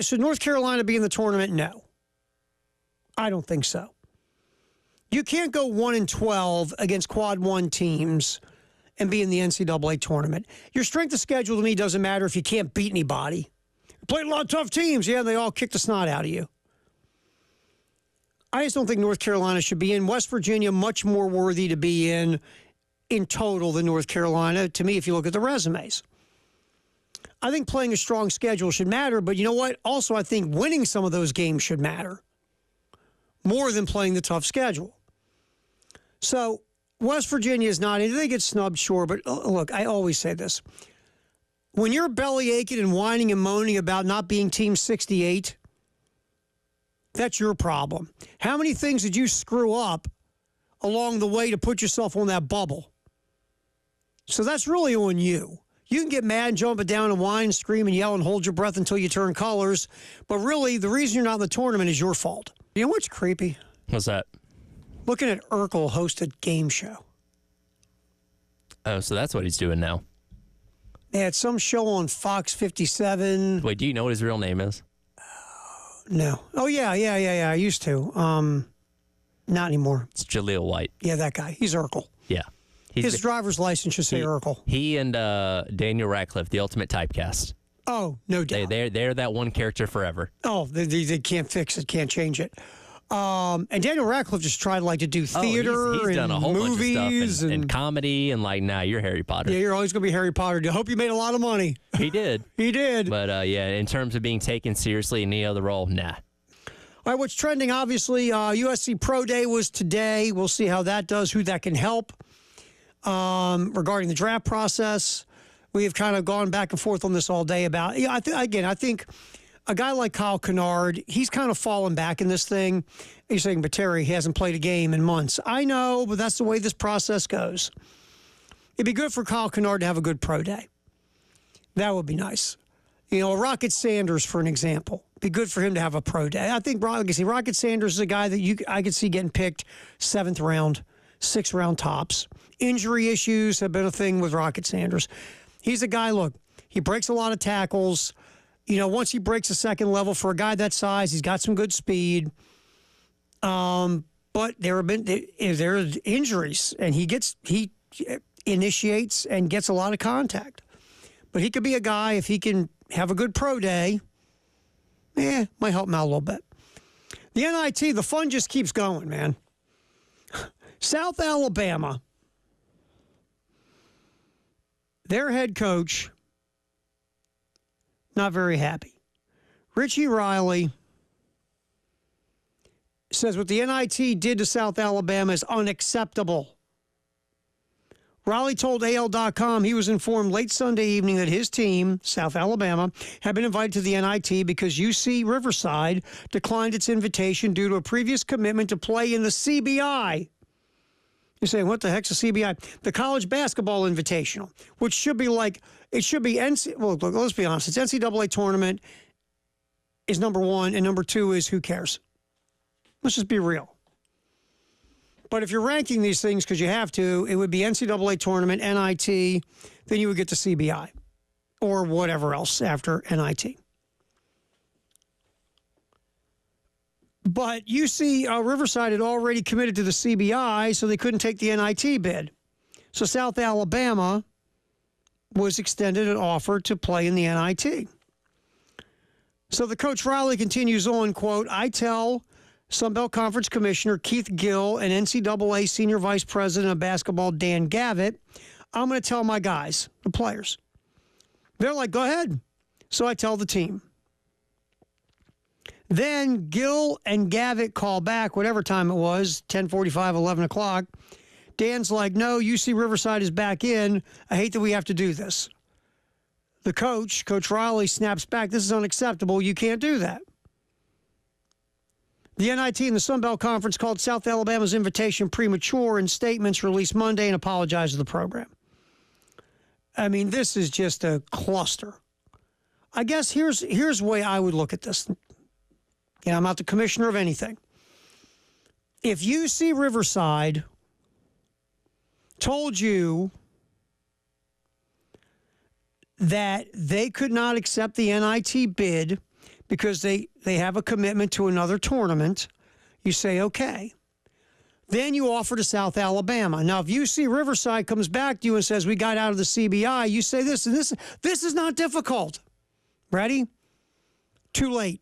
should North Carolina be in the tournament? No. I don't think so. You can't go 1-12 against quad one teams and be in the NCAA tournament. Your strength of schedule to me doesn't matter if you can't beat anybody. You played a lot of tough teams. Yeah, they all kicked the snot out of you. I just don't think North Carolina should be in. West Virginia, much more worthy to be in total than North Carolina, to me, if you look at the resumes. I think playing a strong schedule should matter, but you know what? Also, I think winning some of those games should matter more than playing the tough schedule. So, West Virginia is not in. They get snubbed, sure, but look, I always say this. When you're belly aching and whining and moaning about not being Team 68, that's your problem. How many things did you screw up along the way to put yourself on that bubble? So that's really on you. You can get mad and jump it down and whine, scream and yell and hold your breath until you turn colors, but really the reason you're not in the tournament is your fault. You know what's creepy? What's that? Looking at Urkel host a game show. Oh, so that's what he's doing now. They had some show on Fox 57. Wait, do you know what his real name is? No. Oh, yeah. I used to. Not anymore. It's Jaleel White. Yeah, that guy. He's Urkel. Yeah. His driver's license should say Urkel. He and Daniel Radcliffe, the ultimate typecast. Oh, no doubt. They're that one character forever. Oh, they can't fix it, can't change it. And Daniel Radcliffe just tried to do theater he's done a whole movies bunch of stuff and comedy and nah, you're Harry Potter. Yeah, you're always going to be Harry Potter. I hope you made a lot of money. He did. He did. But yeah, in terms of being taken seriously in any other role, nah. All right, what's trending? Obviously, USC Pro Day was today. We'll see how that does, who that can help. Regarding the draft process, we have kind of gone back and forth on this all day about, I think a guy like Kyle Kennard, he's kind of fallen back in this thing. You're saying, but Terry, he hasn't played a game in months. I know, but that's the way this process goes. It'd be good for Kyle Kennard to have a good pro day. That would be nice. Rocket Sanders, for an example. Be good for him to have a pro day. I think, Rocket Sanders is a guy that I could see getting picked 7th round, 6th round tops. Injury issues have been a thing with Rocket Sanders. He's a guy, look, he breaks a lot of tackles. Once he breaks a second level, for a guy that size, he's got some good speed. But there are injuries, and he initiates and gets a lot of contact. But he could be a guy, if he can have a good pro day, might help him out a little bit. The NIT, the fun just keeps going, man. South Alabama, their head coach, not very happy. Richie Riley says what the NIT did to South Alabama is unacceptable. Riley told AL.com he was informed late Sunday evening that his team, South Alabama, had been invited to the NIT because UC Riverside declined its invitation due to a previous commitment to play in the CBI. You're saying, what the heck's a CBI? The College Basketball Invitational, which should be let's be honest, it's NCAA tournament is number one, and number two is who cares? Let's just be real. But if you're ranking these things because you have to, it would be NCAA tournament, NIT, then you would get the CBI or whatever else after NIT. But UC Riverside had already committed to the CBI, so they couldn't take the NIT bid. So South Alabama was extended an offer to play in the NIT. So the coach Riley continues on, quote, I tell Sunbelt Conference Commissioner Keith Gill and NCAA Senior Vice President of Basketball Dan Gavitt, I'm going to tell my guys, the players. They're like, go ahead. So I tell the team. Then Gill and Gavitt call back, whatever time it was, 10:45, 11 o'clock. Dan's like, no, UC Riverside is back in. I hate that we have to do this. The Coach Riley, snaps back, this is unacceptable. You can't do that. The NIT and the Sun Belt Conference called South Alabama's invitation premature in statements released Monday and apologized to the program. I mean, this is just a cluster. I guess here's the way I would look at this. I'm not the commissioner of anything. If UC Riverside told you that they could not accept the NIT bid because they have a commitment to another tournament, you say, okay. Then you offer to South Alabama. Now, if UC Riverside comes back to you and says, we got out of the CBI, you say this is not difficult. Ready? Too late.